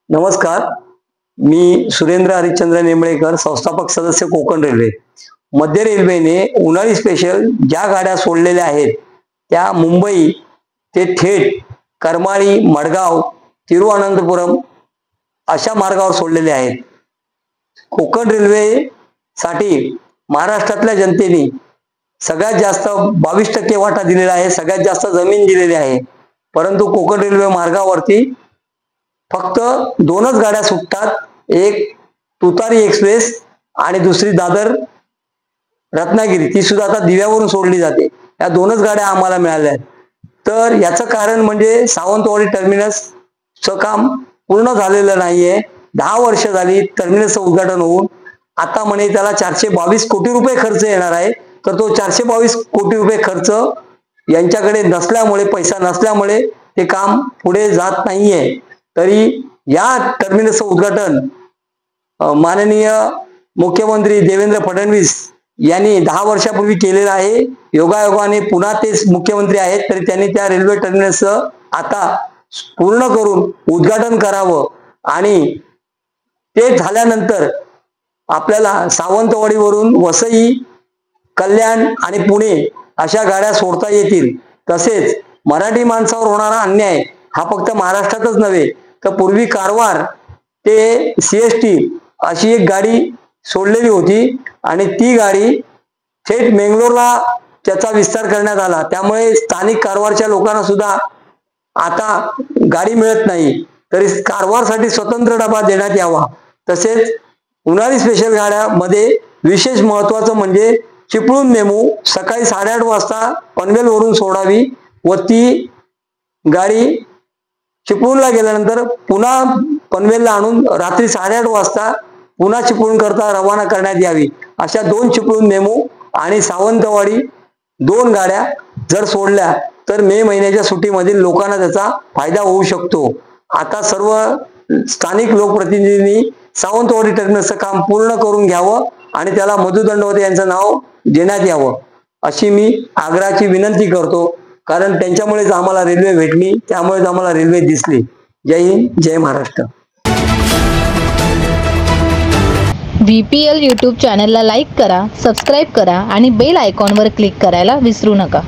नमस्कार, मी सुरेंद्र हरिश्चंद्र नेमळेकर, संस्थापक सदस्य कोकण रेल्वे। मध्य रेल्वेने उन्हाळी स्पेशल ज्या गाड्या सोडलेल्या आहेत त्या मुंबई ते थेट करमाळी, मडगाव, तिरुवनंतपुरम अशा मार्गावर सोडलेल्या आहेत। कोकण रेल्वे साठी महाराष्ट्रातल्या जनतेने सगळ्यात जास्त 22% वाटा दिलेला आहे, सगळ्यात जास्त जमीन दिलेली आहे। परंतु कोकण रेल्वे मार्गावरती फक्त दोनच गाड्या सुटतात, एक तुतारी एक्सप्रेस आणि दुसरी दादर रत्नागिरी, ती सुद्धा आता दिव्यावरून सोडली जाते। या दोनच गाड्या आम्हाला मिळाल्या आहेत। तर याचं कारण म्हणजे सावंतवाडी टर्मिनसचं काम पूर्ण झालेलं नाहीये। 10 वर्ष झाली टर्मिनसचं उद्घाटन होऊन, आता म्हणे त्याला 422 कोटी रुपये खर्च येणार आहे। तर तो 422 कोटी रुपये खर्च यांच्याकडे नसल्यामुळे, पैसा नसल्यामुळे ते काम पुढे जात नाहीये। तरी या टर्मिनसचं उद्घाटन माननीय मुख्यमंत्री देवेंद्र फडणवीस यांनी 10 वर्षापूर्वी केलेलं आहे। योगायोगाने पुन्हा तेच मुख्यमंत्री आहेत, तरी त्यांनी त्या रेल्वे टर्मिनसचं आता पूर्ण करून उद्घाटन करावं आणि ते झाल्यानंतर आपल्याला सावंतवाडीवरून वसई, कल्याण आणि पुणे अशा गाड्या सोडता येतील। तसेच मराठी माणसावर होणारा अन्याय हा फक्त महाराष्ट्रातच नव्हे, तर पूर्वी कारवार ते CST अशी एक गाडी सोडलेली होती आणि ती गाडी थेट मेंगलोरला त्याचा विस्तार करण्यात आला। त्यामुळे स्थानिक कारवारच्या लोकांना सुद्धा आता गाडी मिळत नाही, तरी कारवारसाठी स्वतंत्र डबा देण्यात यावा। तसेच उन्हाळी स्पेशल गाड्यामध्ये विशेष महत्वाचं म्हणजे चिपळूण मेमू सकाळी 8:30 वाजता पनवेलवरून सोडावी व ती गाडी चिपळूणला गेल्यानंतर पुन्हा पनवेलला आणून रात्री 8:30 वाजता पुन्हा चिपळूण करता रवाना करण्यात यावी। अशा 2 चिपळूण मेमू आणि सावंतवाडी 2 गाड्या जर सोडल्या तर मे महिन्याच्या सुट्टीमधील लोकांना त्याचा फायदा होऊ शकतो। आता सर्व स्थानिक लोकप्रतिनिधींनी सावंतवाडी टर्मिनसचं काम पूर्ण करून घ्यावं आणि त्याला मधु दंडवते यांचं नाव देण्यात यावं, अशी मी आग्रहाची विनंती करतो। कारण त्यांच्यामुळेच आम्हाला रेल्वे भेटली, त्यामुळेच आम्हाला रेल्वे दिसली। जय हिंद, जय महाराष्ट्र। VPL YouTube चॅनलला लाईक करा, सबस्क्राईब करा आणि बेल आयकॉनवर क्लिक करायला विसरू नका।